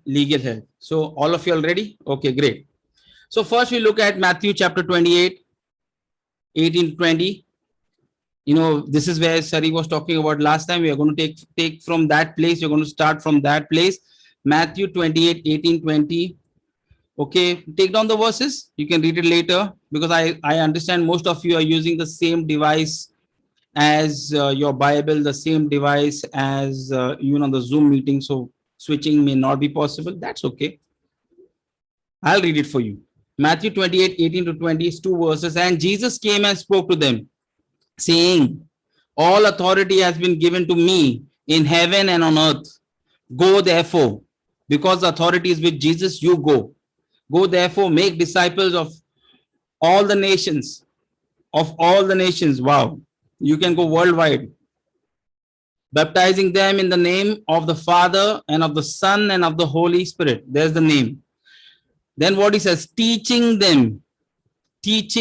legal help. So all of you are ready? Okay, great. So first we look at Matthew chapter 28, 18 to 20. This is where Sari was talking about last time. We are going to take from that place. We're going to start from that place. Matthew 28, 18, 20. Okay, take down the verses. You can read it later because I understand most of you are using the same device as your Bible, the same device as the Zoom meeting. So switching may not be possible. That's okay. I'll read it for you. Matthew 28, 18 to 20 is two verses. And Jesus came and spoke to them, saying, all authority has been given to me in heaven and on earth. Go therefore, because the authority is with Jesus, you go. Go therefore, make disciples of all the nations. Of all the nations. Wow. You can go worldwide. Baptizing them in the name of the Father and of the Son and of the Holy Spirit. There's the name. Then what he says, teaching them. It's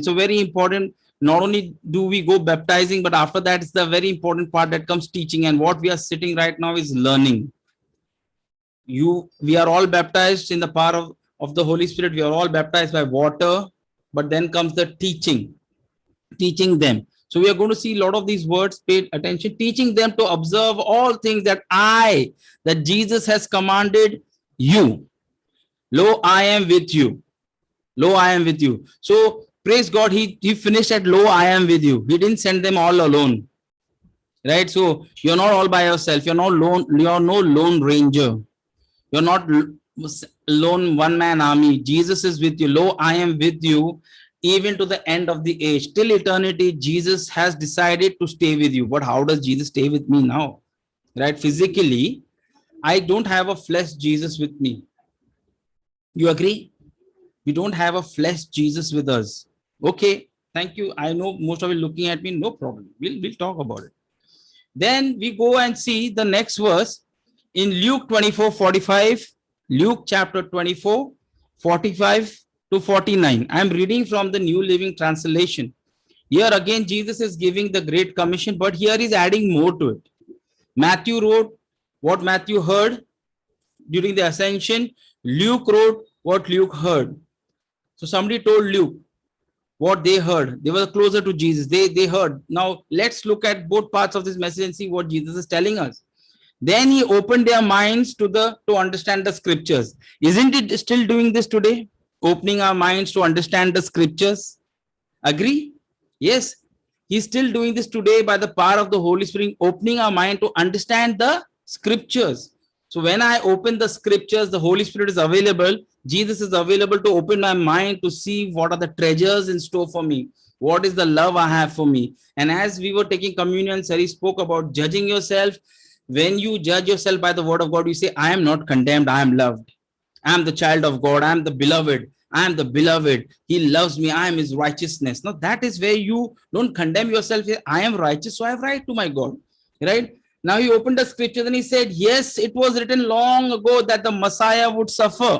a very important. Not only do we go baptizing, but after that, it's the very important part that comes teaching. And what we are sitting right now is learning. We are all baptized in the power of the Holy Spirit. We are all baptized by water, but then comes the teaching them. So we are going to see a lot of these words. Pay attention. Teaching them to observe all things that Jesus has commanded you. Lo, I am with you. Lo, I am with you. So praise God, he finished at lo, I am with you. He didn't send them all alone. Right? So you're not all by yourself. You're no lone ranger. You're not lone one-man army. Jesus is with you. Lo, I am with you, even to the end of the age. Till eternity, Jesus has decided to stay with you. But how does Jesus stay with me now? Right? Physically, I don't have a flesh Jesus with me. You agree? We don't have a flesh Jesus with us. Okay, thank you. I know most of you looking at me. No problem. We'll talk about it. Then we go and see the next verse in Luke 24:45. Luke chapter 24, 45 to 49. I'm reading from the New Living Translation. Here again, Jesus is giving the Great Commission, but here he's adding more to it. Matthew wrote what Matthew heard during the ascension. Luke wrote what Luke heard. So somebody told Luke what they heard. They were closer to Jesus. They heard. Now let's look at both parts of this message and see what Jesus is telling us. Then he opened their minds to understand the scriptures. Isn't it still doing this today? Opening our minds to understand the scriptures. Agree? Yes. He's still doing this today by the power of the Holy Spirit, opening our mind to understand the scriptures. So when I open the scriptures, the Holy Spirit is available. Jesus is available to open my mind to see what are the treasures in store for me. What is the love I have for me? And as we were taking communion, Sari spoke about judging yourself. When you judge yourself by the word of God, you say, I am not condemned, I am loved. I am the child of God, I am the beloved. I am the beloved. He loves me. I am his righteousness. Now that is where you don't condemn yourself. I am righteous, so I have right to my God. Right? Now he opened the scriptures and he said, yes, it was written long ago that the Messiah would suffer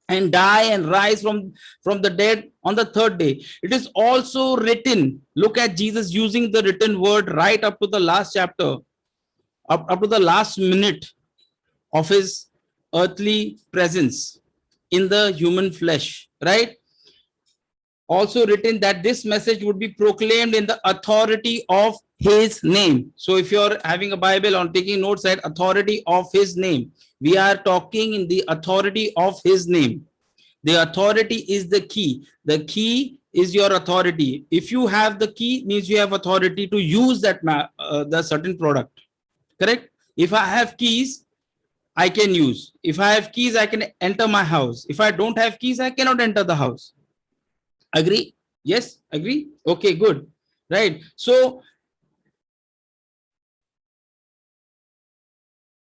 and die and rise from the dead on the third day. It is also written. Look at Jesus using the written word right up to the last chapter, up to the last minute of his earthly presence in the human flesh, right? Also written that this message would be proclaimed in the authority of his name. So if you're having a Bible or taking notes, at authority of his name, we are talking in the authority of his name. The authority is the key. The key is your authority. If you have the key, means you have authority to use that the certain product. Correct? If I have keys, I can use. If I have keys, I can enter my house. If I don't have keys, I cannot enter the house. Agree? Yes? Agree? Okay, good. Right. So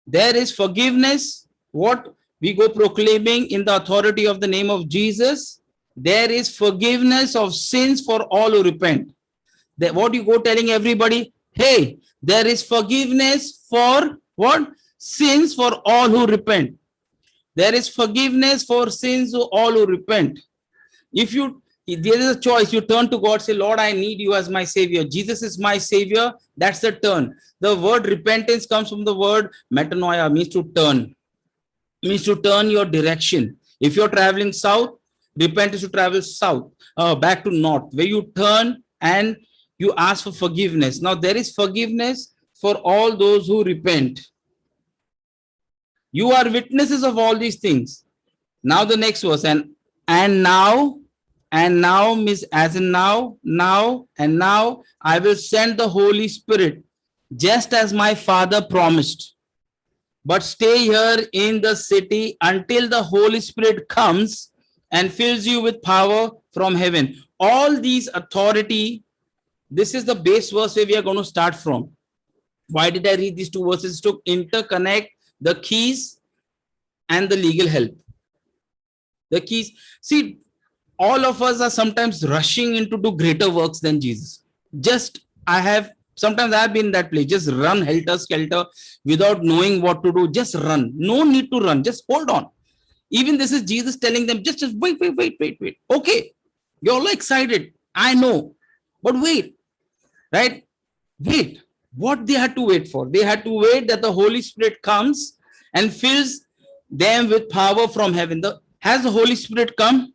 there is forgiveness. What we go proclaiming in the authority of the name of Jesus. There is forgiveness of sins for all who repent. What you go telling everybody? Hey, there is forgiveness for what? Sins for all who repent. There is forgiveness for sins for all who repent. If There is a choice. You turn to God, say, Lord, I need you as my savior. Jesus is my savior. That's the turn. The word repentance comes from the word metanoia, means to turn, means to turn your direction. If you're traveling south, repent is to travel south, back to north, where you turn and you ask for forgiveness. Now there is forgiveness for all those who repent. You are witnesses of all these things. Now the next verse, and now means as in now, and now I will send the Holy Spirit, just as my Father promised. But stay here in the city until the Holy Spirit comes and fills you with power from heaven. All these authority, this is the base verse where we are going to start from. Why did I read these two verses? To interconnect the keys and the legal help. The keys. See, all of us are sometimes rushing into do greater works than Jesus. Sometimes I've been in that place. Just run helter skelter without knowing what to do. Just run. No need to run. Just hold on. Even this is Jesus telling them, just wait. Okay. You're all excited. I know. But wait. Right? Wait. What they had to wait for? They had to wait that the Holy Spirit comes and fills them with power from heaven. Has the Holy Spirit come?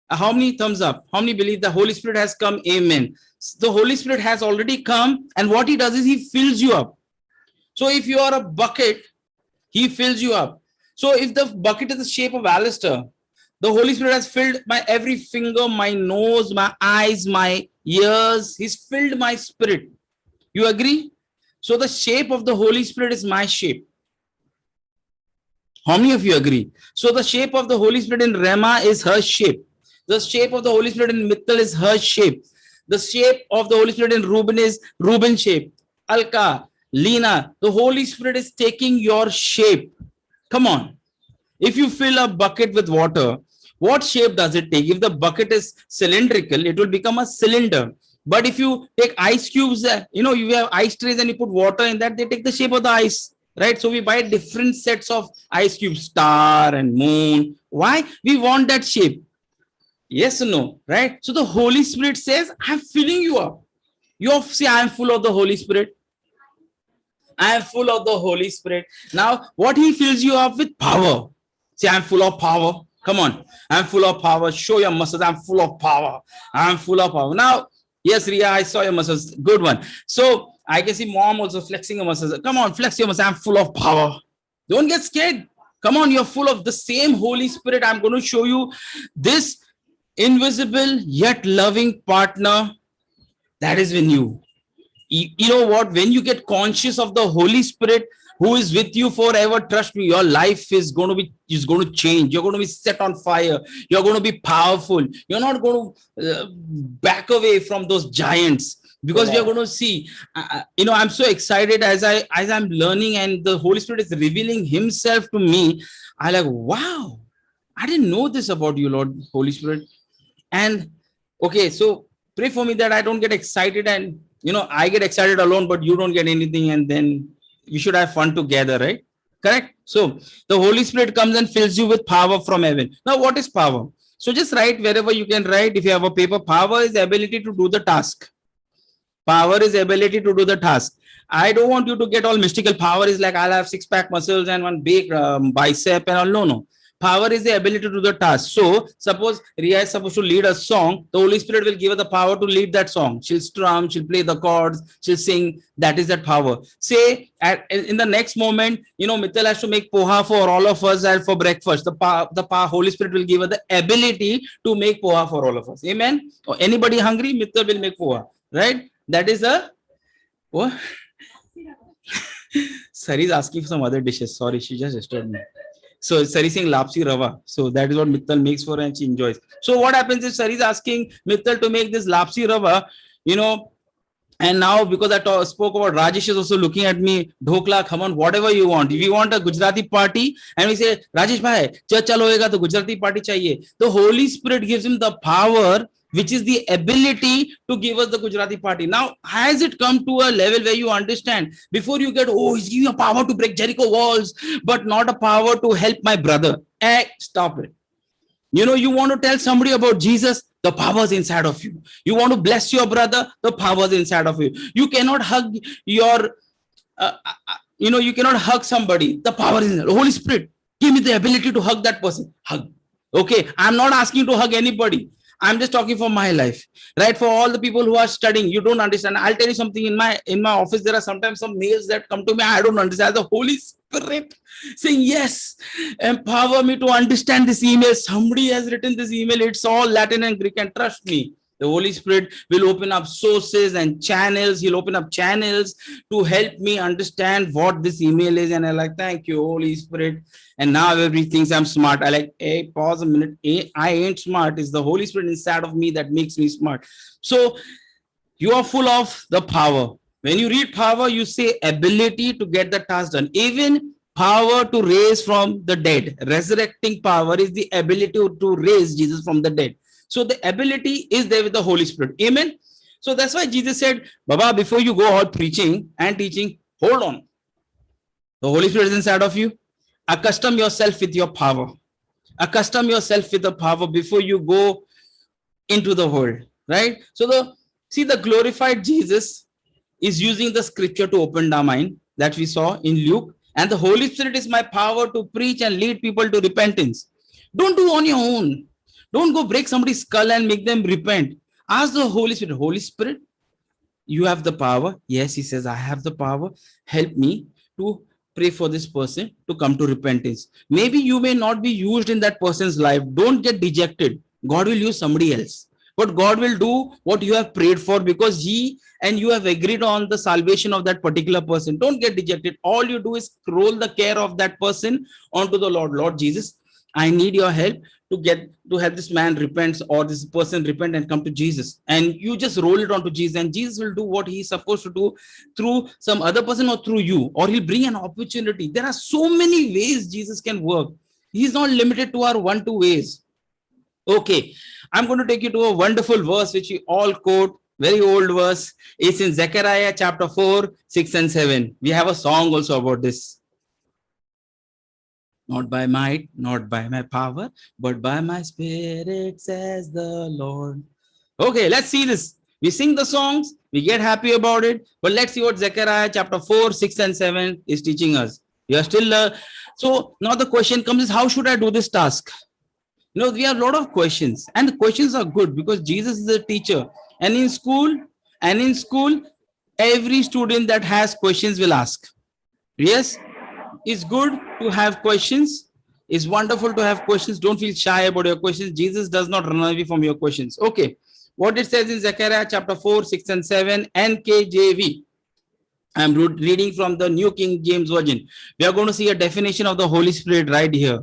How many thumbs up? How many believe the Holy Spirit has come? Amen. The Holy Spirit has already come, and what he does is he fills you up. So if you are a bucket, he fills you up. So if the bucket is the shape of Alistair, the Holy Spirit has filled my every finger, my nose, my eyes, my ears. He's filled my spirit. You agree? So the shape of the Holy Spirit is my shape. How many of you agree? So the shape of the Holy Spirit in Rema is her shape. The shape of the Holy Spirit in Mittal is her shape. The shape of the Holy Spirit in Reuben is Reuben's shape. Alka, Lena, the Holy Spirit is taking your shape. Come on. If you fill a bucket with water, what shape does it take? If the bucket is cylindrical, it will become a cylinder. But if you take ice cubes, you have ice trays and you put water in that, they take the shape of the ice. Right? So we buy different sets of ice cubes, star and moon. Why? We want that shape. Yes or no? Right? So the Holy Spirit says, I'm filling you up. You say, I am full of the Holy Spirit. I am full of the Holy Spirit. Now, what he fills you up with? Power. Say, I'm full of power. Come on. I'm full of power. Show your muscles. I'm full of power. I'm full of power. Now, yes, Ria, I saw your muscles. Good one. So I can see mom also flexing your muscles. Come on, flex your muscles. I'm full of power. Don't get scared. Come on, you're full of the same Holy Spirit. I'm going to show you this invisible yet loving partner that is in you. You know what? When you get conscious of the Holy Spirit who is with you forever, trust me, your life is going to change. You're going to be set on fire. You're going to be powerful. You're not going to back away from those giants. Because you're going to see, I'm so excited as I'm learning and the Holy Spirit is revealing himself to me. I'm like, wow, I didn't know this about you, Lord, Holy Spirit. And okay, so pray for me that I don't get excited and, I get excited alone, but you don't get anything. And then we should have fun together, right? Correct? So the Holy Spirit comes and fills you with power from heaven. Now, what is power? So just write wherever you can write. If you have a paper, power is the ability to do the task. Power is ability to do the task. I don't want you to get all mystical. Power is like I'll have six-pack muscles and one big bicep and all. No. Power is the ability to do the task. So suppose Ria is supposed to lead a song. The Holy Spirit will give her the power to lead that song. She'll strum, she'll play the chords, she'll sing. That is that power. Say in the next moment, Mittal has to make poha for all of us and for breakfast. The Holy Spirit will give her the ability to make poha for all of us. Amen. Or anybody hungry, Mittal will make poha. Right? That is what? Sari is asking for some other dishes. Sorry, she just disturbed me. So Sari is saying lapsi rava. So that is what Mittal makes for her and she enjoys. So what happens if Sari is asking Mittal to make this lapsi rava, and now because I spoke about Rajesh is also looking at me, dhokla, come on, whatever you want. If you want a Gujarati party and we say, Rajesh bhai, church chalo hoega to Gujarati party chahiye. The Holy Spirit gives him the power, which is the ability to give us the Gujarati party. Now, has it come to a level where you understand, before you get, he's giving a power to break Jericho walls, but not a power to help my brother. Stop it. You want to tell somebody about Jesus, The power is inside of you. You want to bless your brother, the power is inside of you. You cannot hug your, you cannot hug somebody. The power is in the Holy Spirit. Give me the ability to hug that person. Hug. Okay, I'm not asking to hug anybody. I'm just talking for my life, right? For all the people who are studying, you don't understand. I'll tell you something. In my office, there are sometimes some mails that come to me. I don't understand. The Holy Spirit saying, yes, empower me to understand this email. Somebody has written this email. It's all Latin and Greek, and trust me, the Holy Spirit will open up sources and channels. He'll open up channels to help me understand what this email is. And I like, thank you, Holy Spirit. And now everybody thinks I'm smart. I like, hey, pause a minute. I ain't smart. It's the Holy Spirit inside of me that makes me smart. So you are full of the power. When you read power, you say ability to get the task done. Even power to raise from the dead. Resurrecting power is the ability to raise Jesus from the dead. So the ability is there with the Holy Spirit. Amen. So that's why Jesus said, Baba, before you go out preaching and teaching, hold on. The Holy Spirit is inside of you. Accustom yourself with your power. Accustom yourself with the power before you go into the world, right? So the glorified Jesus is using the scripture to open our mind that we saw in Luke. And the Holy Spirit is my power to preach and lead people to repentance. Don't do on your own. Don't go break somebody's skull and make them repent. Ask the Holy Spirit, Holy Spirit, you have the power. Yes, he says, I have the power. Help me to pray for this person to come to repentance. Maybe you may not be used in that person's life. Don't get dejected. God will use somebody else. But God will do what you have prayed for because he and you have agreed on the salvation of that particular person. Don't get dejected. All you do is roll the care of that person onto the Lord. Lord Jesus, I need your help to have this man repent or this person repent and come to Jesus. And you just roll it onto Jesus, and Jesus will do what he's supposed to do through some other person or through you, or he'll bring an opportunity. There are so many ways Jesus can work. He's not limited to our 1-2 ways. Okay, I'm going to take you to a wonderful verse which we all quote, very old verse. It's in Zechariah chapter 4, 6 and 7. We have a song also about this. Not by might, not by my power, but by my spirit, says the Lord. Okay, let's see this. We sing the songs, we get happy about it, but let's see what Zechariah chapter 4, 6 and 7 is teaching us. You are still, so now the question comes is, how should I do this task? We have a lot of questions, and the questions are good because Jesus is a teacher. And in school, every student that has questions will ask. Yes, it's good to have questions. It's wonderful to have questions. Don't feel shy about your questions. Jesus does not run away from your questions. Okay, what it says in Zechariah chapter 4, 6 and 7, NKJV. I'm reading from the New King James Version. We are going to see a definition of the Holy Spirit right here.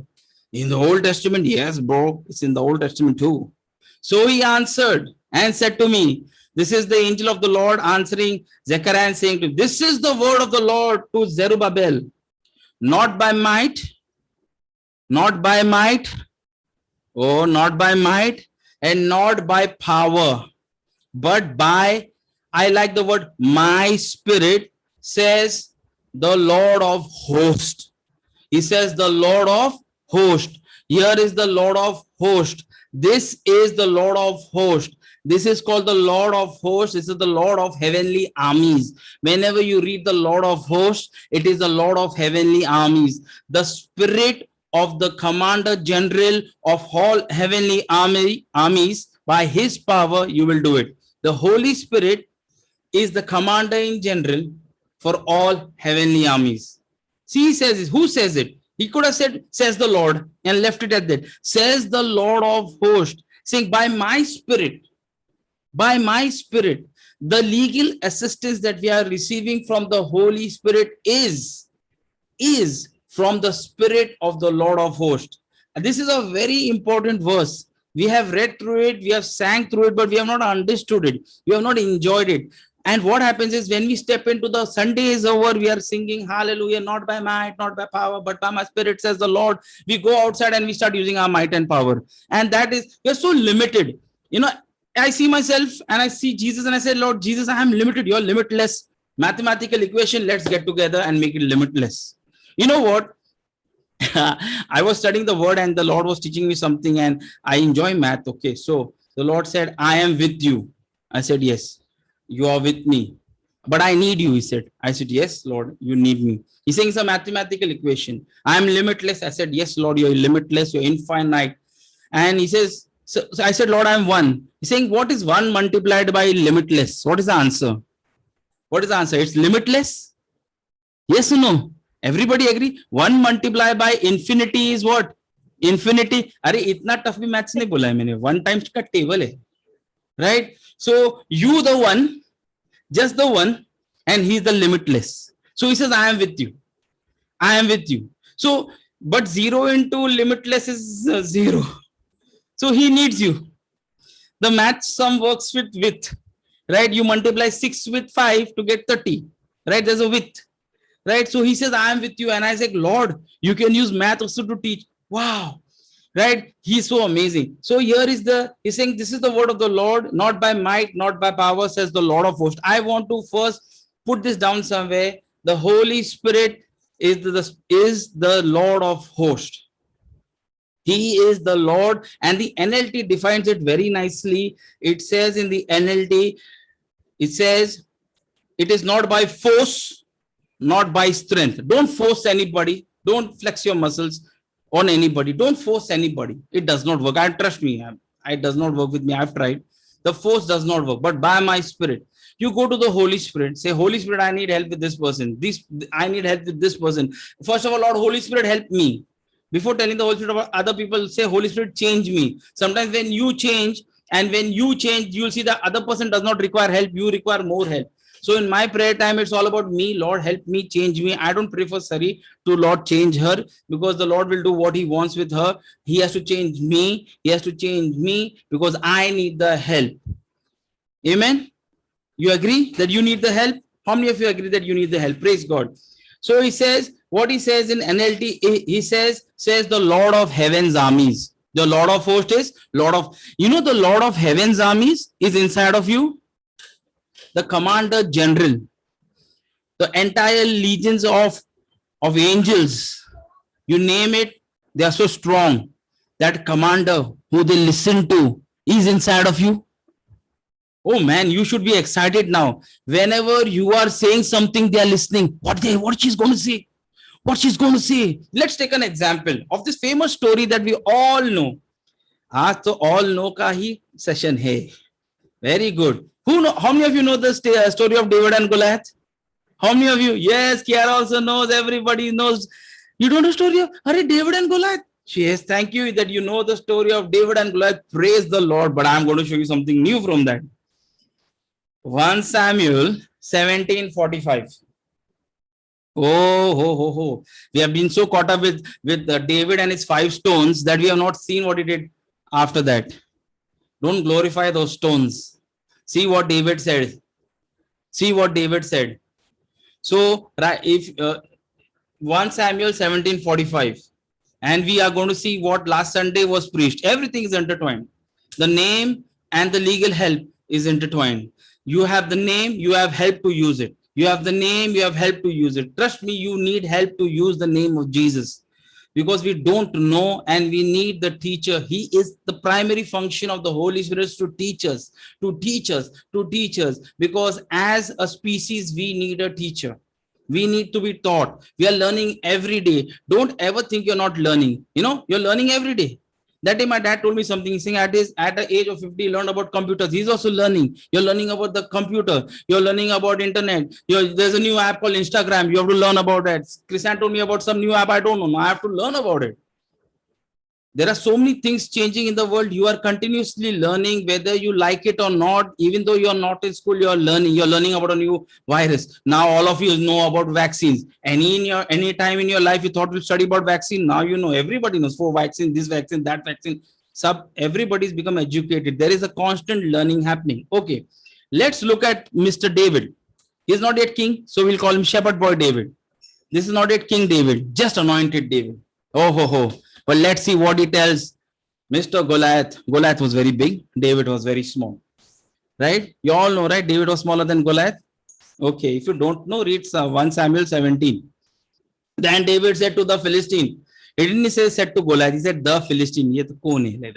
In the Old Testament, yes, bro, it's in the Old Testament too. So he answered and said to me, this is the angel of the Lord answering Zechariah and saying to him, this is the word of the Lord to Zerubbabel. Not by might, not by might, not by might, and not by power, but by, I like the word, my spirit, says the Lord of hosts. He says the Lord of hosts. Here is the Lord of hosts. This is the Lord of hosts. This is called the Lord of hosts. This is the Lord of heavenly armies. Whenever you read the Lord of hosts, it is the Lord of heavenly armies. The spirit of the commander general of all heavenly armies, by his power, you will do it. The Holy Spirit is the commander in general for all heavenly armies. See, he says it. Who says it? He could have said, says the Lord, and left it at that. Says the Lord of hosts, saying, by my spirit, the legal assistance that we are receiving from the Holy Spirit is from the spirit of the Lord of hosts. And this is a very important verse. We have read through it, we have sang through it, but we have not understood it. We have not enjoyed it. And what happens is when we step into the Sunday is over, we are singing hallelujah, not by might, not by power, but by my spirit, says the Lord. We go outside and we start using our might and power. And that is, we are so limited. I see myself and I see Jesus and I say, Lord Jesus, I am limited. You're limitless. Mathematical equation, let's get together and make it limitless. You know what? I was studying the word and the Lord was teaching me something, and I enjoy math. Okay, so The Lord said, I am with you. I said, yes, you are with me. But I need you, he said. I said, yes, Lord, you need me. He's saying it's a mathematical equation. I am limitless. I said, yes, Lord, you're limitless, you're infinite. And he says, so I said, Lord, I'm one. He's saying, what is one multiplied by limitless? What is the answer? What is the answer? It's limitless? Yes or no? Everybody agree? One multiplied by infinity is what? Infinity. अरे इतना tough भी maths नहीं बोला है मैंने. One times का table है. Right? So you the one, just the one, and he's the limitless. So he says, I am with you. I am with you. So, but 0 into limitless is 0. So he needs you. The math sum works with width, right? You multiply 6 with 5 to get 30, right? There's a width, right? So he says, I am with you. And I say, Lord, you can use math also to teach. Wow, right? He's so amazing. So here is he's saying, this is the word of the Lord, not by might, not by power, says the Lord of hosts. I want to first put this down somewhere. The Holy Spirit is the Lord of hosts. He is the Lord, and the NLT defines it very nicely. It says in the NLT, it says, it is not by force, not by strength. Don't force anybody. Don't flex your muscles on anybody. Don't force anybody. It does not work. Trust me, it does not work with me. I've tried. The force does not work, but by my Spirit. You go to the Holy Spirit, say, Holy Spirit, I need help with this person. I need help with this person. First of all, Lord, Holy Spirit, help me. Before telling the Holy Spirit about other people, say, Holy Spirit, change me. Sometimes when you change, you'll see the other person does not require help. You require more help. So in my prayer time, it's all about me. Lord, help me, change me. I don't pray for Sari to Lord change her, because the Lord will do what he wants with her. He has to change me. He has to change me because I need the help. Amen. You agree that you need the help? How many of you agree that you need the help? Praise God. So he says, what he says in NLT, he says the Lord of heaven's armies. The Lord of hosts is Lord of, the Lord of heaven's armies is inside of you. The commander general, the entire legions of angels, you name it, they are so strong. That commander who they listen to is inside of you. Oh man, you should be excited now. Whenever you are saying something, they are listening. What she's going to say? What she's going to say? Let's take an example of this famous story that we all know. आज तो all know का ही session है. Very good. How many of you know the story of David and Goliath? How many of you? Yes, Kiara also knows. Everybody knows. You don't know the story of David and Goliath? Yes, thank you that you know the story of David and Goliath. Praise the Lord. But I'm going to show you something new from that. 1 Samuel 17:45. Oh. We have been so caught up with David and his 5 stones that we have not seen what he did after that. Don't glorify those stones. See what David said. See what David said. So, if 1 Samuel 17:45, and we are going to see what last Sunday was preached. Everything is intertwined. The name and the legal help is intertwined. You have the name, you have help to use it. You have the name, you have help to use it. Trust me, you need help to use the name of Jesus, because we don't know and we need the teacher. He is the primary function of the Holy Spirit, to teach us, because as a species, we need a teacher. We need to be taught. We are learning every day. Don't ever think you're not learning. You're learning every day. That day, my dad told me something. He's saying at the age of 50, he learned about computers. He's also learning. You're learning about the computer. You're learning about internet. There's a new app called Instagram. You have to learn about that. Christian told me about some new app. I don't know. I have to learn about it. There are so many things changing in the world. You are continuously learning, whether you like it or not. Even though you're not in school, you're learning. You're learning about a new virus. Now all of you know about vaccines. Any time in your life you thought you'll study about vaccine. Now you know. Everybody knows for vaccine, this vaccine, that vaccine. Everybody's become educated. There is a constant learning happening. Okay, let's look at Mr. David. He's not yet king, so we'll call him Shepherd Boy David. This is not yet King David, just anointed David. Oh. But let's see what he tells Mr. Goliath. Goliath was very big. David was very small. Right? You all know, right? David was smaller than Goliath. Okay. If you don't know, read 1 Samuel 17. Then David said to the Philistine. He didn't say said to Goliath. He said the Philistine. Ye to kaun hai?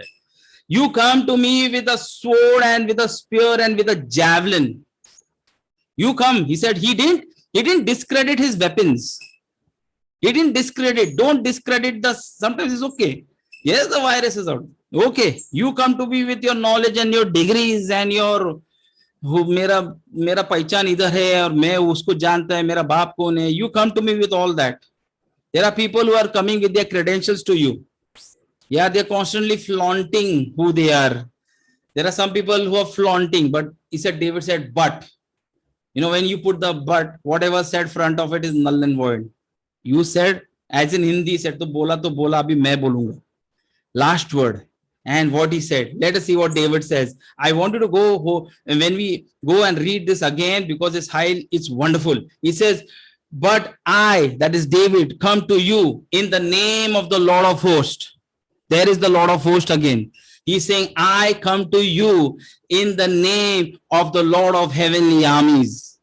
You come to me with a sword and with a spear and with a javelin. You come. He said he didn't discredit his weapons. He didn't discredit. Don't discredit the, sometimes it's okay. Yes, the virus is out. Okay. You come to me with your knowledge and your degrees and your, मेरा मेरा पहचान इधर है और मैं उसको जानता है, मेरा बाप कौन है. You come to me with all that. There are people who are coming with their credentials to you. Yeah, they're constantly flaunting who they are. There are some people who are flaunting, but he said, David said, but, you know, when you put the but, whatever said front of it is null and void. You said, as in Hindi, said, to bola, abhi main bolunga. Last word. And what he said, let us see what David says. I want you to go, and when we go and read this again, because it's wonderful. He says, but I, that is David, come to you in the name of the Lord of hosts. There is the Lord of hosts again. He's saying, I come to you in the name of the Lord of heavenly armies.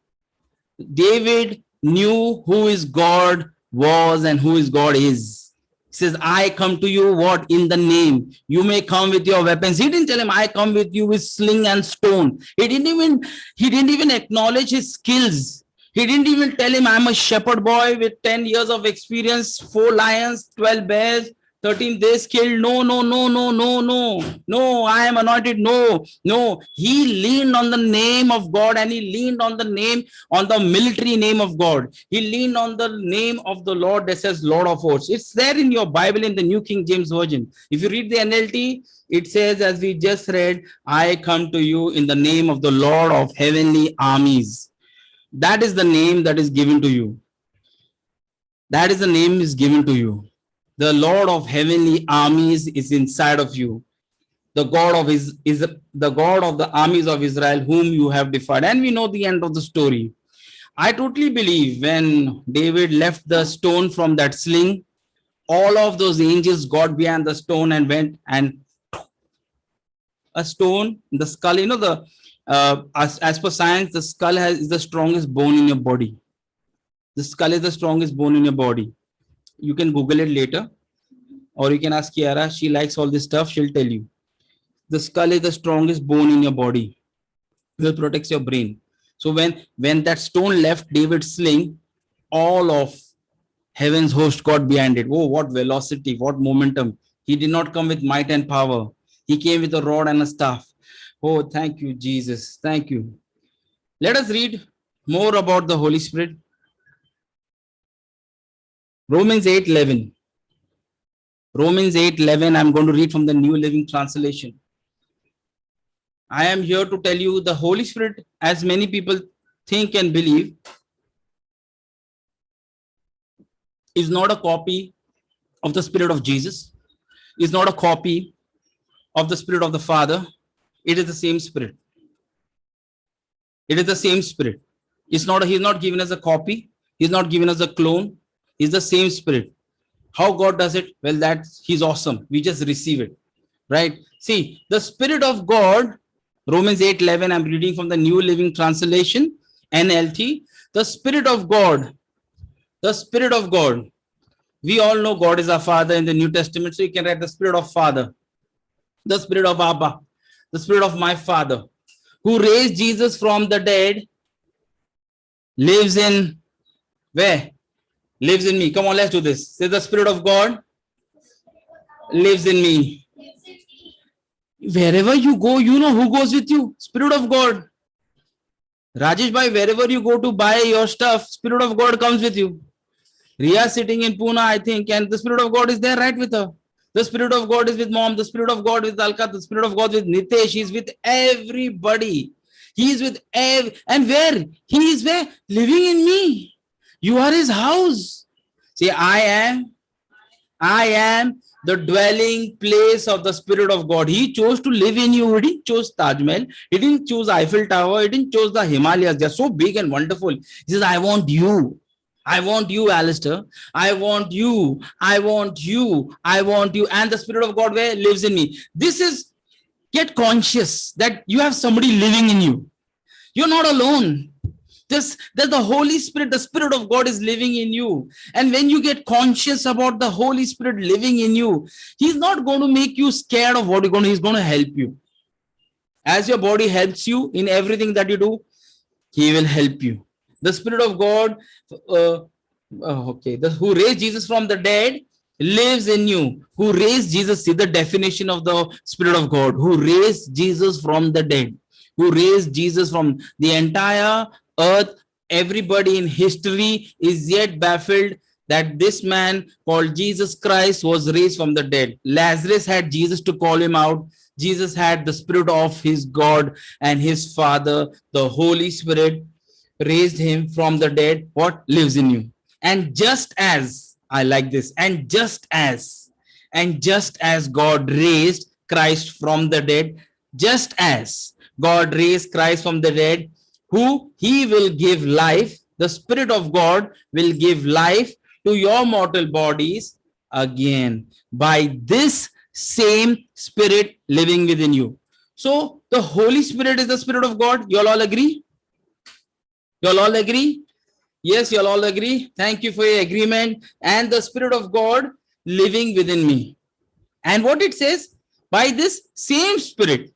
David knew who his God was and who his God is. He says, I come to you, what? In the name. You may come with your weapons. He didn't tell him, I come with you with sling and stone. He didn't even acknowledge his skills. He didn't even tell him, I'm a shepherd boy with 10 years of experience, 4 lions, 12 bears, 13 days killed. No, I am anointed. No. He leaned on the name of God, and he leaned on the military name of God. He leaned on the name of the Lord that says Lord of hosts. It's there in your Bible in the New King James Version. If you read the NLT, it says, as we just read, I come to you in the name of the Lord of heavenly armies. That is the name that is given to you. That is the name is given to you. The Lord of heavenly armies is inside of you. The God of is the God of the armies of Israel, whom you have defied. And we know the end of the story. I totally believe when David left the stone from that sling, all of those angels got behind the stone and went, and a stone, the skull, you know, as per science, the skull is the strongest bone in your body. The skull is the strongest bone in your body. You can Google it later, or you can ask Kiara. She likes all this stuff. She'll tell you. The skull is the strongest bone in your body. It protects your brain. So when that stone left David's sling, all of heaven's host got behind it. Oh, what velocity, what momentum. He did not come with might and power. He came with a rod and a staff. Oh, thank you, Jesus. Thank you. Let us read more about the Holy Spirit. Romans 8:11. Romans 8:11. I'm going to read from the New Living Translation. I am here to tell you the Holy Spirit, as many people think and believe, is not a copy of the Spirit of Jesus, is not a copy of the Spirit of the Father. It is the same Spirit. It is the same Spirit. He's not given us a copy. He's not given us a clone. He's the same Spirit. How God does it? Well, He's awesome. We just receive it, right? See, the Spirit of God, Romans 8:11, I'm reading from the New Living Translation, NLT. The Spirit of God, we all know God is our Father in the New Testament, so you can write the Spirit of Father, the Spirit of Abba, the Spirit of my Father, who raised Jesus from the dead, lives in where? Lives in me. Come on, let's do this. Say, the Spirit of God lives in me. Wherever you go, you know who goes with you? Spirit of God. Rajesh bhai, wherever you go to buy your stuff, Spirit of God comes with you. Riya sitting in Pune, I think, and the Spirit of God is there right with her. The Spirit of God is with mom. The Spirit of God with Alka. The Spirit of God with Nitesh. He's with everybody. He is with and where? He is where? Living in me. You are his house. See, I am the dwelling place of the Spirit of God. He chose to live in you. He didn't choose Taj Mahal. He didn't choose Eiffel Tower. He didn't choose the Himalayas. They're so big and wonderful. He says, I want you. I want you, Alistair. I want you. I want you. I want you. And the Spirit of God where lives in me. This is, get conscious that you have somebody living in you. You're not alone. Just that the Holy Spirit, the Spirit of God is living in you. And when you get conscious about the Holy Spirit living in you, He's not going to make you scared of what you're going to, He's going to help you. As your body helps you in everything that you do, He will help you. The Spirit of God, who raised Jesus from the dead, lives in you. Who raised Jesus? See the definition of the Spirit of God. Who raised Jesus from the dead? Who raised Jesus from the entire earth? Everybody in history is yet baffled that this man called Jesus Christ was raised from the dead. Lazarus had Jesus to call him out. Jesus had the Spirit of his God and his Father, the Holy Spirit, raised him from the dead. What lives in you? And just as, I like this, and just as God raised Christ from the dead, just as God raised Christ from the dead, who He will give life, the Spirit of God will give life to your mortal bodies again by this same Spirit living within you. So the Holy Spirit is the Spirit of God. You all agree? You all agree? Yes, you all agree. Thank you for your agreement. And the Spirit of God living within me. And what it says, by this same Spirit,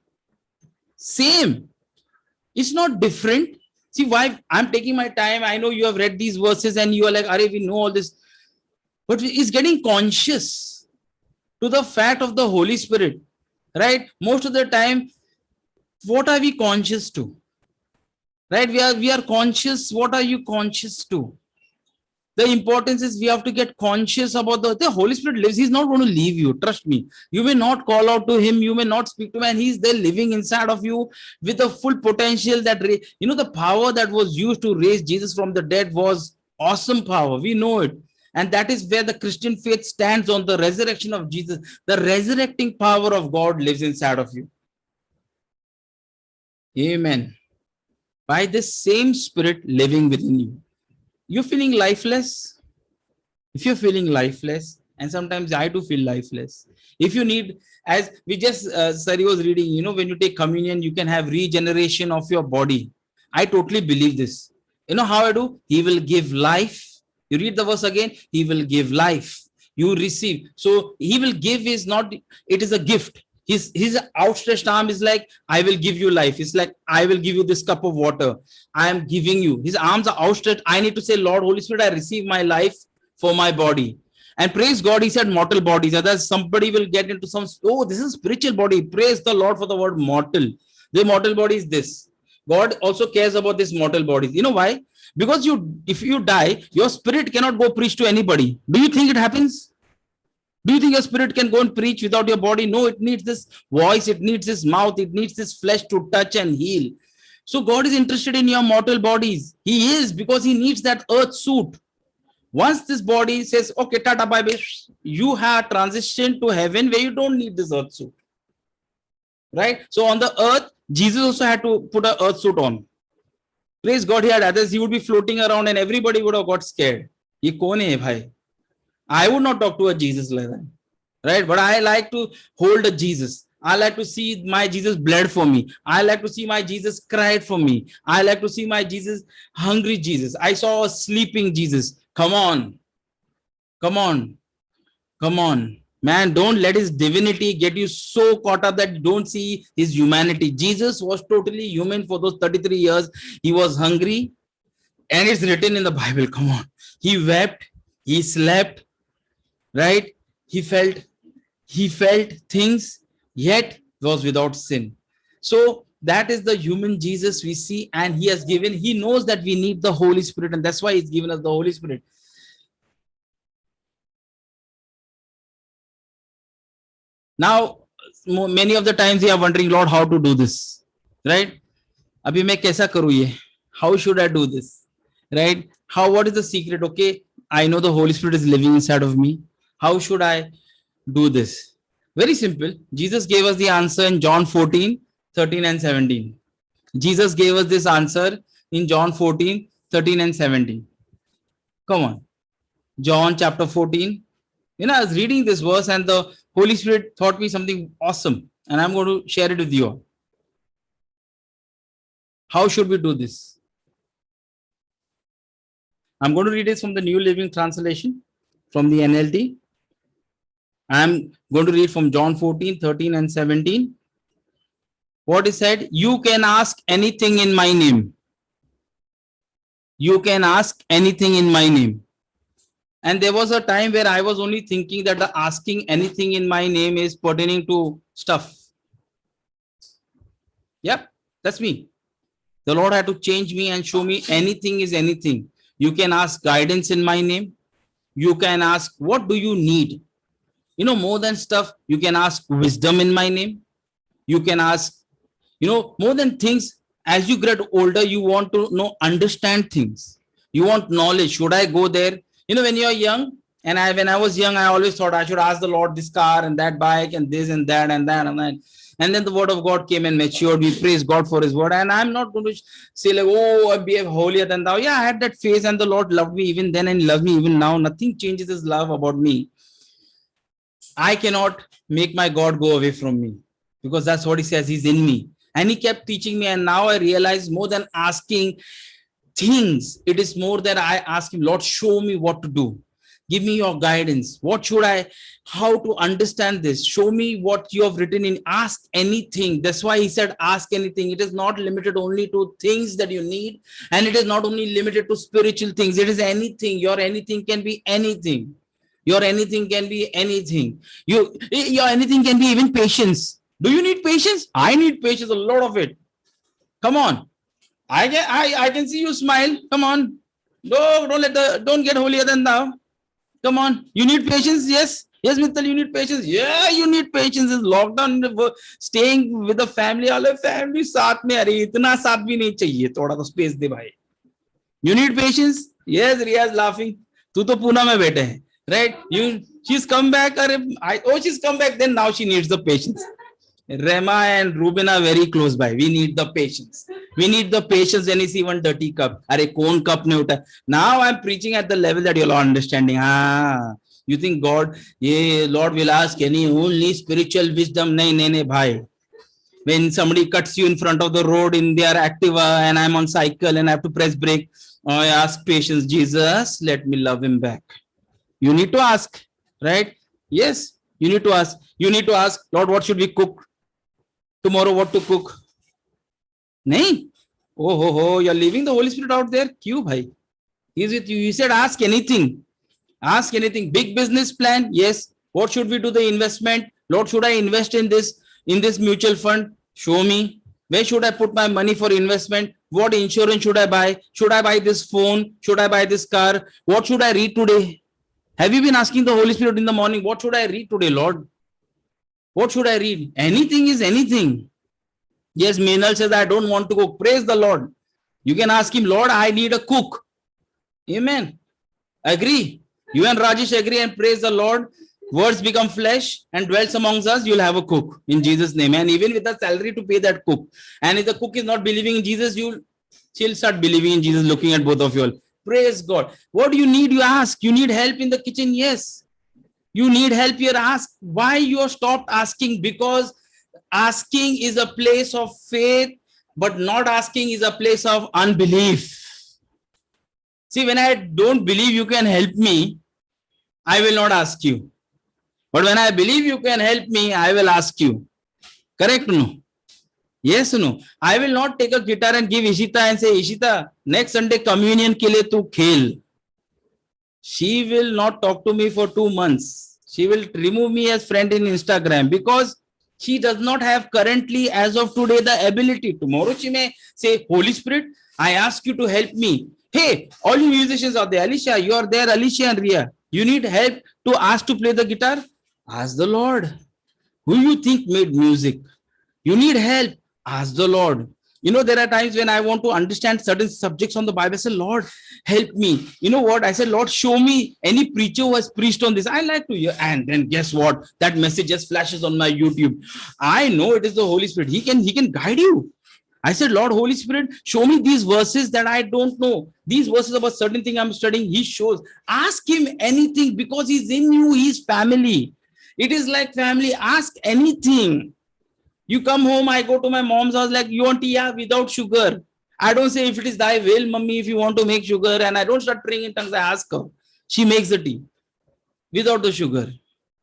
same. It's not different. See why I'm taking my time. I know you have read these verses and you are like, Are, we know all this. But it's getting conscious to the fact of the Holy Spirit, right? Most of the time, what are we conscious to? Right? We are conscious. What are you conscious to? The importance is we have to get conscious about the Holy Spirit lives. He's not going to leave you. Trust me. You may not call out to Him. You may not speak to Him. And He's there living inside of you with the full potential that, the power that was used to raise Jesus from the dead was awesome power. We know it. And that is where the Christian faith stands on the resurrection of Jesus. The resurrecting power of God lives inside of you. Amen. By this same Spirit living within you. You're feeling lifeless. If you're feeling lifeless, and sometimes I do feel lifeless. If you need, as we just, Sari was reading, when you take communion, you can have regeneration of your body. I totally believe this. You know how I do? He will give life. You read the verse again. He will give life. You receive. So He will give is not, it is a gift. His outstretched arm is like, I will give you life. It's like, I will give you this cup of water. I am giving you. His arms are outstretched. I need to say, Lord, Holy Spirit, I receive my life for my body. And praise God, He said mortal bodies. Otherwise, somebody will get into some, this is spiritual body. Praise the Lord for the word mortal. The mortal body is this. God also cares about this mortal bodies. You know why? Because if you die, your spirit cannot go preach to anybody. Do you think it happens? Do you think your spirit can go and preach without your body? No, it needs this voice, it needs this mouth, it needs this flesh to touch and heal. So God is interested in your mortal bodies. He is, because He needs that earth suit. Once this body says, okay, tata, bye, bye, you have transitioned to heaven where you don't need this earth suit. Right? So on the earth, Jesus also had to put an earth suit on. Praise God, He had others. He would be floating around and everybody would have got scared. Ye kaun hai bhai? I would not talk to a Jesus like that, right? But I like to hold a Jesus. I like to see my Jesus bled for me. I like to see my Jesus cried for me. I like to see my Jesus, hungry Jesus. I saw a sleeping Jesus. Come on. Come on. Come on. Man, don't let His divinity get you so caught up that you don't see His humanity. Jesus was totally human for those 33 years. He was hungry. And it's written in the Bible. Come on. He wept. He slept. Right? He felt things, yet was without sin. So that is the human Jesus we see, and He knows that we need the Holy Spirit, and that's why He's given us the Holy Spirit. Now, many of the times we are wondering, Lord, how to do this, right? Abhi main kaisa karu ye? How should I do this, right? What is the secret? Okay, I know the Holy Spirit is living inside of me. How should I do this? Very simple. Jesus gave us the answer in John 14, 13 and 17. Jesus gave us this answer in John 14, 13 and 17. Come on. John chapter 14. I was reading this verse and the Holy Spirit taught me something awesome. And I'm going to share it with you all. How should we do this? I'm going to read it from the New Living Translation, from the NLT. I'm going to read from John 14, 13 and 17. What is said? You can ask anything in my name. You can ask anything in my name. And there was a time where I was only thinking that the asking anything in my name is pertaining to stuff. Yep, that's me. The Lord had to change me and show me anything is anything. You can ask guidance in my name. You can ask, what do you need? You know, more than stuff, you can ask wisdom in my name. You can ask, you know, more than things. As you get older, you want to know, understand things. You want knowledge. Should I go there? You know, when you're young, and when I was young, I always thought I should ask the Lord this car and that bike and this and that and that and that. And then the word of God came and matured. We praise God for his word. And I'm not going to say like, oh, I behave holier than thou. Yeah, I had that phase and the Lord loved me even then and loved me even now. Nothing changes his love about me. I cannot make my God go away from me, because that's what he says. He's in me. And he kept teaching me. And now I realize, more than asking things, it is more that I ask him, Lord, show me what to do. Give me your guidance. What should I, how to understand this? Show me what you have written in. Ask anything. That's why he said, ask anything. It is not limited only to things that you need. And it is not only limited to spiritual things. It is anything. Your anything can be anything. Your anything can be anything. Your anything can be even patience. Do you need patience? I need patience, a lot of it. Come on. I can see you smile. Come on. Don't get holier than thou. Come on. You need patience? Yes. Yes, Mittal, you need patience. Yeah, you need patience. It's lockdown, staying with the family. All the family साथ में, अरे इतना साथ भी नहीं चाहिए. थोड़ा तो space दे भाई. You need patience? Yes, Riya is laughing. तू तो पूना में बैठे हैं. Right? She's come back. She's come back. Then now she needs the patience. Rema and Ruben are very close by. We need the patience. We need the patience when you see one dirty cup. Arey, kon cup ne uta. Now I'm preaching at the level that you're all understanding. You think God, Lord will ask any only spiritual wisdom? Nahi, bhai. When somebody cuts you in front of the road in their Activa and I'm on cycle and I have to press brake, I ask patience. Jesus, let me love him back. You need to ask, right? Yes, you need to ask. You need to ask, Lord, what should we cook? Tomorrow, what to cook? Nahi? Oh, you're leaving the Holy Spirit out there? Kyun, bhai? He's with you. He said, ask anything. Ask anything. Big business plan? Yes. What should we do the investment? Lord, should I invest in this mutual fund? Show me. Where should I put my money for investment? What insurance should I buy? Should I buy this phone? Should I buy this car? What should I read today? Have you been asking the Holy Spirit in the morning, what should I read today, Lord? What should I read? Anything is anything. Yes, Meenal says, I don't want to cook. Praise the Lord. You can ask him, Lord, I need a cook. Amen. Agree. You and Rajesh agree and praise the Lord. Words become flesh and dwells amongst us. You'll have a cook in Jesus' name. And even with a salary to pay that cook. And if the cook is not believing in Jesus, she'll start believing in Jesus, looking at both of you all. Praise God. What do you need? You ask. You need help in the kitchen? Yes. You need help here? Ask. Why you have stopped asking? Because asking is a place of faith, but not asking is a place of unbelief. See, when I don't believe you can help me, I will not ask you. But when I believe you can help me, I will ask you. Correct? No? Yes or no? I will not take a guitar and give Ishita and say, Ishita, next Sunday communion ke liye tu khel. She will not talk to me for 2 months. She will remove me as friend in Instagram because she does not have currently, as of today, the ability. Tomorrow she may say, Holy Spirit, I ask you to help me. Hey, all you musicians out there, Alicia, you are there, Alicia and Ria. You need help to ask to play the guitar? Ask the Lord. Who you think made music? You need help? Ask the Lord. You know, there are times when I want to understand certain subjects on the Bible. I say, Lord, help me. You know what? I said, Lord, show me any preacher who has preached on this. I like to hear. And then guess what? That message just flashes on my YouTube. I know it is the Holy Spirit. He can guide you. I said, Lord, Holy Spirit, show me these verses that I don't know. These verses about certain thing I'm studying. He shows. Ask him anything because he's in you. He's family. It is like family. Ask anything. You come home, I go to my mom's house, like, you want tea without sugar? I don't say, if it is thy will, mummy, if you want to make sugar, and I don't start praying in tongues. I ask her. She makes the tea without the sugar.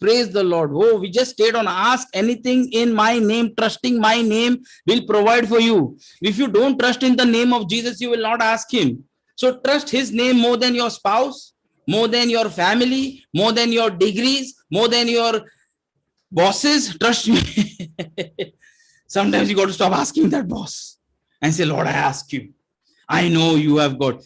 Praise the Lord. Oh, we just stayed on ask anything in my name, trusting my name will provide for you. If you don't trust in the name of Jesus, you will not ask him. So trust his name more than your spouse, more than your family, more than your degrees, more than your bosses. Trust me. Sometimes you got to stop asking that boss and say, Lord, I ask you. I know you have got.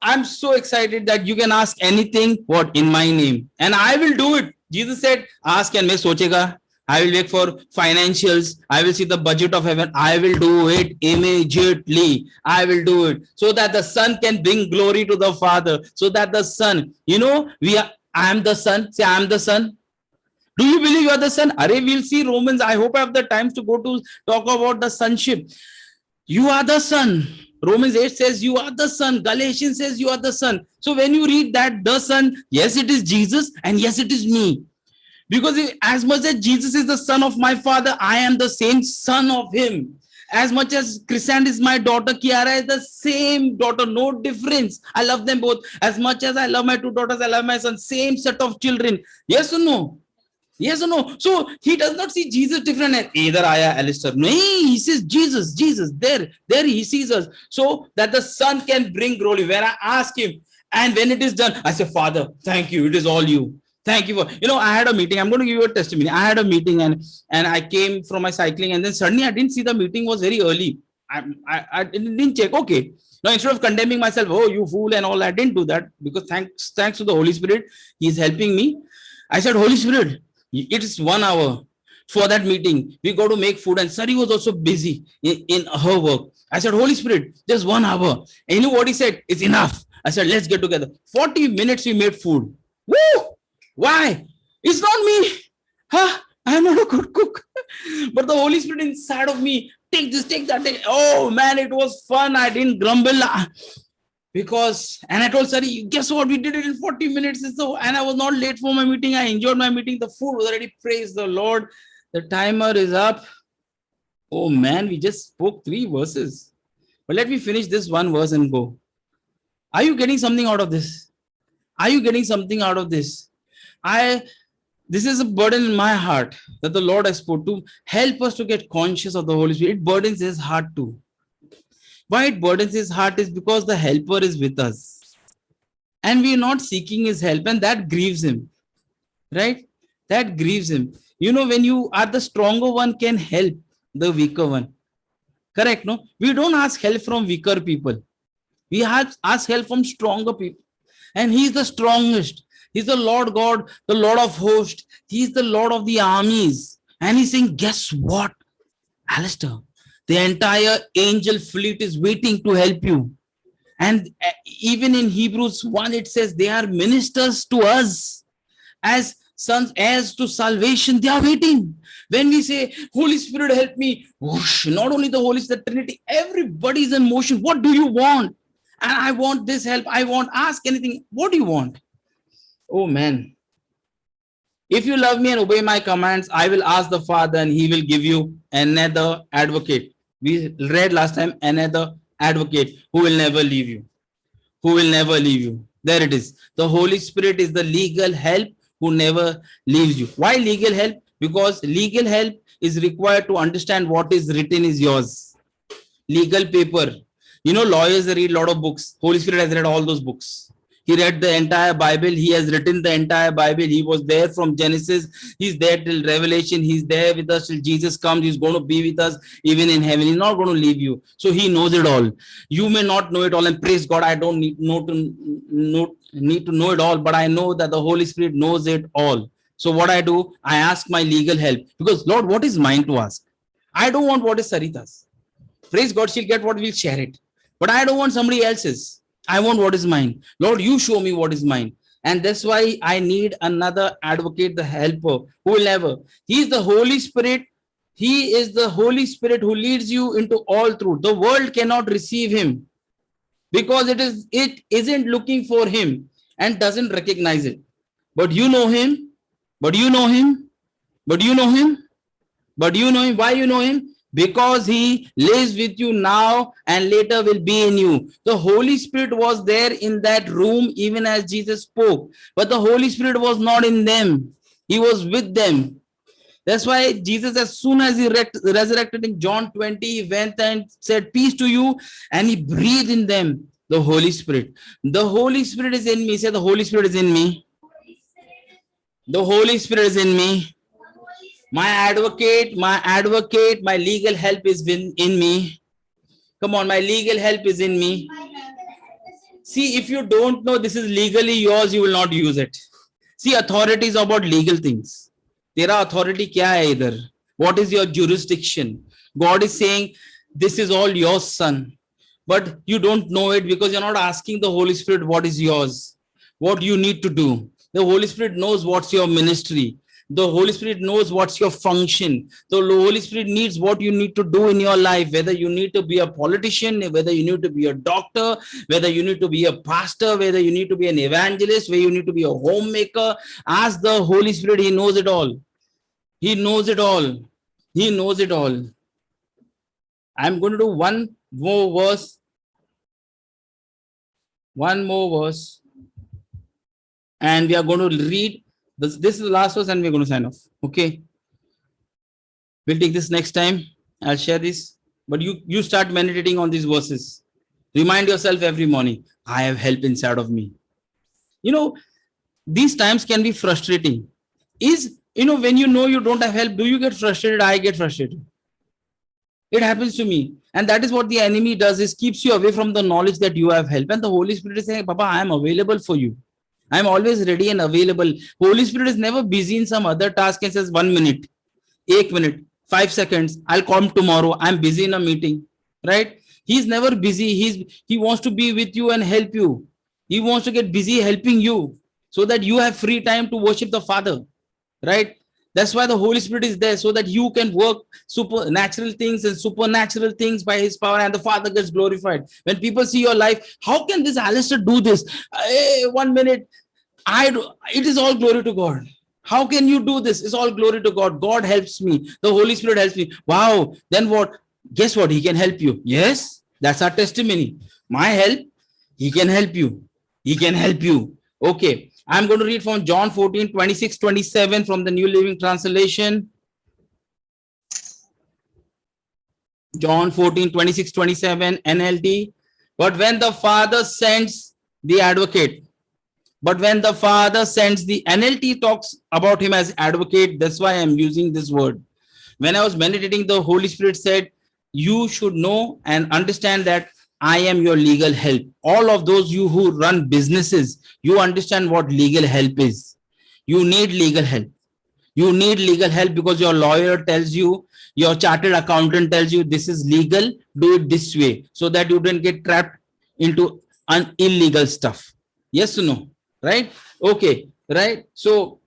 I'm so excited that you can ask anything, what, in my name, and I will do it. Jesus said, ask and मैं सोचेगा. I will wait for financials. I will see the budget of heaven. I will do it immediately. I will do it so that the Son can bring glory to the Father. So that the Son, I am the Son. Say, I am the Son. Do you believe you are the Son? Array, we'll see Romans. I hope I have the times to go to talk about the sonship. You are the Son. Romans 8 says you are the Son. Galatians says you are the Son. So when you read that, the Son, yes, it is Jesus, and yes, it is me. Because as much as Jesus is the Son of my Father, I am the same Son of him. As much as Chrisand is my daughter, Kiara is the same daughter, no difference. I love them both. As much as I love my two daughters, I love my son. Same set of children. Yes or no? Yes or no? So he does not see Jesus different. Either Aya, Alistair. No, he sees Jesus. There he sees us. So that the Son can bring glory. When I ask him, and when it is done, I say, Father, thank you. It is all you. Thank you for, I had a meeting. I'm going to give you a testimony. I had a meeting and I came from my cycling, and then suddenly I didn't see the meeting was very early. I didn't check. Okay. Now, instead of condemning myself, oh, you fool and all, I didn't do that, because thanks to the Holy Spirit, he's helping me. I said, Holy Spirit, it is 1 hour for that meeting. We got to make food, and Sari was also busy in her work. I said, Holy Spirit, just 1 hour. And you know what he said? It's enough. I said, let's get together. 40 minutes we made food. Woo! Why? It's not me. I'm not a good cook. But the Holy Spirit inside of me, take this, take that. Oh man, it was fun. I didn't grumble. And I told Sari, guess what? We did it in 40 minutes. And I was not late for my meeting. I enjoyed my meeting. The food was already. Praise the Lord. The timer is up. Oh man, we just spoke 3 verses. But let me finish this 1 verse and go. Are you getting something out of this? Are you getting something out of this? This is a burden in my heart that the Lord has put to help us to get conscious of the Holy Spirit. It burdens his heart too. Why it burdens his heart is because the helper is with us. And we are not seeking his help, and that grieves him. Right? That grieves him. When you are the stronger one, can help the weaker one. Correct, no? We don't ask help from weaker people. We ask help from stronger people. And he is the strongest. He's the Lord God, the Lord of hosts. He's the Lord of the armies. And he's saying, guess what, Alistair? The entire angel fleet is waiting to help you. And even in Hebrews 1, it says they are ministers to us as sons, heirs to salvation. They are waiting. When we say, Holy Spirit, help me, whoosh, not only the Holy Spirit, the Trinity, everybody is in motion. What do you want? And I want this help. I want, ask anything. What do you want? Oh man. If you love me and obey my commands, I will ask the Father and he will give you another advocate. We read last time, another advocate who will never leave you. Who will never leave you. There it is. The Holy Spirit is the legal help who never leaves you. Why legal help? Because legal help is required to understand what is written is yours. Legal paper. Lawyers read a lot of books. Holy Spirit has read all those books. He read the entire Bible. He has written the entire Bible. He was there from Genesis. He's there till Revelation. He's there with us till Jesus comes. He's going to be with us even in heaven. He's not going to leave you. So he knows it all. You may not know it all, and praise God, I don't need to know it all, but I know that the Holy Spirit knows it all. So what I do, I ask my legal help, because Lord, what is mine to ask? I don't want what is Sarita's. Praise God, she'll get what we'll share it. But I don't want somebody else's. I want what is mine. Lord, you show me what is mine. And that's why I need another advocate, the helper, who will never. He is the Holy Spirit. He is the Holy Spirit who leads you into all truth. The world cannot receive him because it isn't looking for him and doesn't recognize it. But you know him. But you know him. But you know him. But you know him. Why you know him? because he lives with you now and later will be in you. The Holy Spirit was there in that room even as Jesus spoke, but the Holy Spirit was not in them. He was with them. That's why Jesus, as soon as he resurrected in John 20, he went and said, "Peace to you," and he breathed in them the Holy Spirit. The Holy Spirit is in me. Say, the Holy Spirit is in me. The Holy Spirit is in me. My advocate, my legal help is in me. Come on, my legal help is in me. See, if you don't know this is legally yours, you will not use it. See, authority is about legal things. तेरा authority क्या है इधर? What is your jurisdiction? God is saying, this is all yours, son. But you don't know it because you're not asking the Holy Spirit what is yours, what you need to do. The Holy Spirit knows what's your ministry. The Holy Spirit knows what's your function. The Holy Spirit needs what you need to do in your life, whether you need to be a politician, whether you need to be a doctor, whether you need to be a pastor, whether you need to be an evangelist, whether you need to be a homemaker. Ask the Holy Spirit. He knows it all. He knows it all. He knows it all. I'm going to do one more verse. One more verse. And we are going to read. This is the last verse and we're going to sign off. Okay. We'll take this next time. I'll share this. But you start meditating on these verses. Remind yourself every morning, I have help inside of me. You know, these times can be frustrating. When you know you don't have help, do you get frustrated? I get frustrated. It happens to me. And that is what the enemy does, is keeps you away from the knowledge that you have help. And the Holy Spirit is saying, Papa, I am available for you. I'm always ready and available. Holy Spirit is never busy in some other task and says 1 minute, 1 minute, 5 seconds. I'll come tomorrow. I'm busy in a meeting, right? He's never busy. He wants to be with you and help you. He wants to get busy helping you so that you have free time to worship the Father, right? That's why the Holy Spirit is there, so that you can work supernatural things and supernatural things by his power, and the Father gets glorified. When people see your life, how can this Alistair do this? 1 minute. It is all glory to God. How can you do this? It's all glory to God. God helps me. The Holy Spirit helps me. Wow. Then what? Guess what? He can help you. Yes, that's our testimony. My help, he can help you. He can help you. Okay. I'm going to read from John 14, 26, 27 from the New Living Translation. John 14, 26, 27 NLT. But when the Father sends the advocate, the NLT talks about him as advocate. That's why I'm using this word. When I was meditating, the Holy Spirit said, you should know and understand that I am your legal help. All of those you who run businesses, you understand what legal help is. You need legal help. You need legal help because your lawyer tells you, your chartered accountant tells you this is legal, do it this way, so that you don't get trapped into illegal stuff. Yes or no? Right? Okay. Right? So,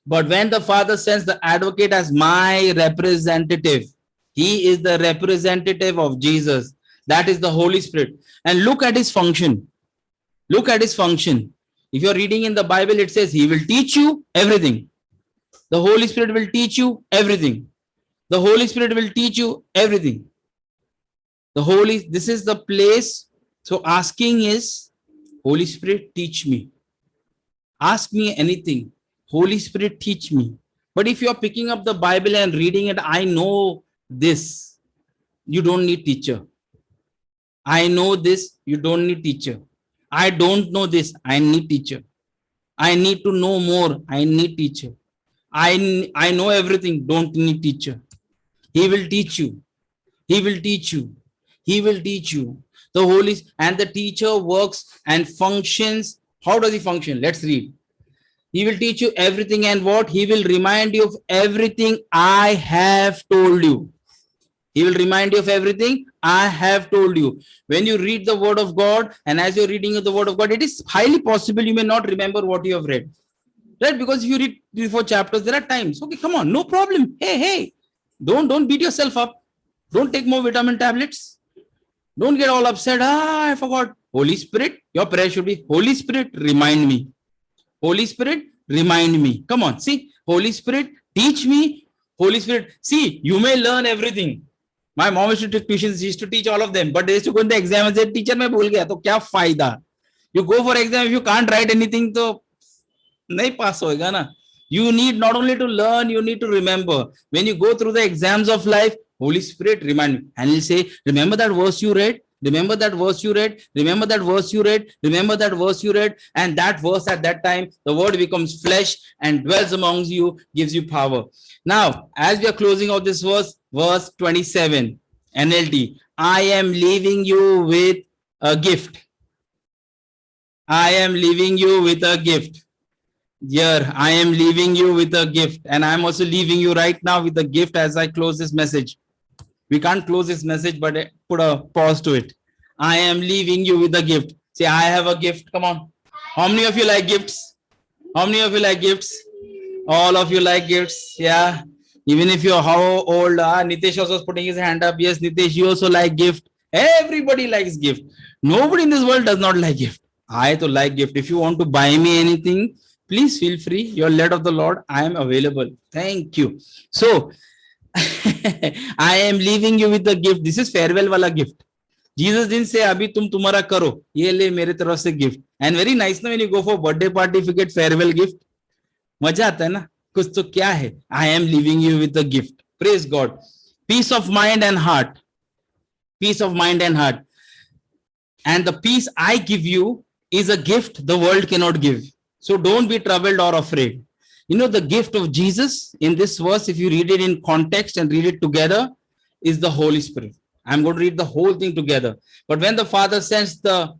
but when the Father sends the advocate as my representative, he is the representative of Jesus. That is the Holy Spirit. And look at his function. Look at his function. If you're reading in the Bible, it says he will teach you everything. The Holy Spirit will teach you everything. The Holy Spirit will teach you everything. This is the place. So asking is, Holy Spirit, teach me. Ask me anything. Holy Spirit, teach me. But if you're picking up the Bible and reading it, I know this. You don't need teacher. I know this. You don't need teacher. I don't know this. I need teacher. I need to know more. I need teacher. I know everything. Don't need teacher. He will teach you. He will teach you. He will teach you. The Holy and the teacher works and functions. How does he function? Let's read. He will teach you everything, and what? He will remind you of everything I have told you. He will remind you of everything I have told you. When you read the word of God, and as you're reading the word of God, it is highly possible you may not remember what you have read. Right? Because if you read 3-4 chapters, there are times. Okay, come on, no problem. Hey, don't beat yourself up. Don't take more vitamin tablets. Don't get all upset. I forgot. Holy Spirit, your prayer should be, Holy Spirit, remind me. Holy Spirit, remind me. Come on, see, Holy Spirit, teach me. Holy Spirit, see, you may learn everything. My mom used to take tuitions, she used to teach all of them, but they used to go in the exam and say, teacher मैं भूल गया, तो क्या फायदा? You go for exam, if you can't write anything, तो नहीं pass होएगा ना. You need not only to learn, you need to remember. When you go through the exams of life, Holy Spirit remind me, and he'll say, remember that verse you read? Remember that verse you read? Remember that verse you read? Remember that verse you read? And that verse at that time, the word becomes flesh and dwells amongst you, gives you power. Now, as we are closing out this verse 27, NLT, I am leaving you with a gift. I am leaving you with a gift. Here, I am leaving you with a gift, and I'm also leaving you right now with a gift as I close this message. We can't close this message, but put a pause to it. I am leaving you with a gift. Say, I have a gift. Come on. How many of you like gifts? How many of you like gifts? All of you like gifts. Yeah. Even if you're how old, Nitesh also was putting his hand up. Yes, Nitesh, you also like gift. Everybody likes gift. Nobody in this world does not like gift. I to like gift. If you want to buy me anything, please feel free. You're led of the Lord. I am available. Thank you. So, I am leaving you with a gift. This is farewell wala gift. Jesus didn't say, "Abhi tum tumhara karo." Ye le mere taraf se gift. And very nice na when you go for birthday party if you get farewell gift. मजा आता है ना. कुछ तो क्या है? I am leaving you with a gift. Praise God. Peace of mind and heart. Peace of mind and heart. And the peace I give you is a gift the world cannot give. So don't be troubled or afraid. You know, the gift of Jesus in this verse, if you read it in context and read it together, is the Holy Spirit. I'm going to read the whole thing together. But when the Father sends the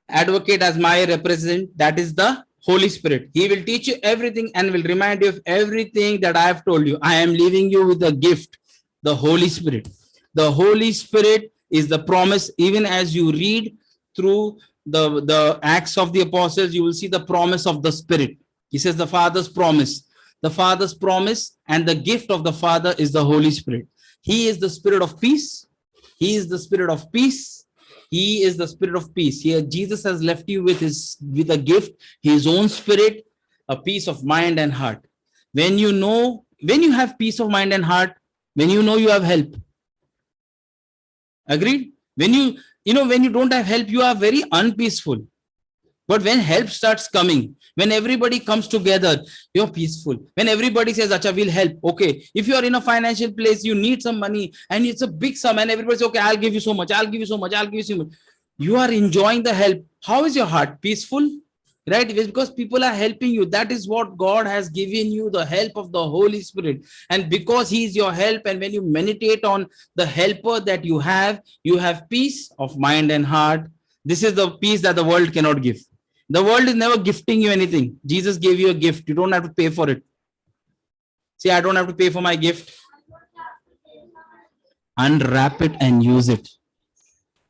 advocate as my representative, that is the Holy Spirit. He will teach you everything and will remind you of everything that I have told you. I am leaving you with a gift, the Holy Spirit. The Holy Spirit is the promise. Even as you read through the Acts of the Apostles, you will see the promise of the Spirit. He says the Father's promise. The Father's promise and the gift of the Father is the Holy Spirit. He is the Spirit of peace. He is the Spirit of peace. He is the Spirit of peace. Here, Jesus has left you with a gift, his own Spirit, a peace of mind and heart. When you have peace of mind and heart, when you know you have help. Agreed? When you don't have help, you are very unpeaceful. But when help starts coming, when everybody comes together, you're peaceful. When everybody says, Acha, we'll help. Okay. If you are in a financial place, you need some money and it's a big sum and everybody says, okay, I'll give you so much. I'll give you so much. I'll give you so much. You are enjoying the help. How is your heart? Peaceful? Right? It's because people are helping you. That is what God has given you, the help of the Holy Spirit. And because he is your help, and when you meditate on the helper that you have peace of mind and heart. This is the peace that the world cannot give. The world is never gifting you anything. Jesus gave you a gift. You don't have to pay for it. See, I don't have to pay for my gift. Unwrap it and use it.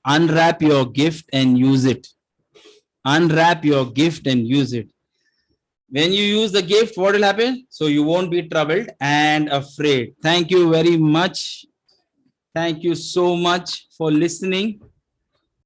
Unwrap your gift and use it. Unwrap your gift and use it. When you use the gift, what will happen? So you won't be troubled and afraid. Thank you very much. Thank you so much for listening.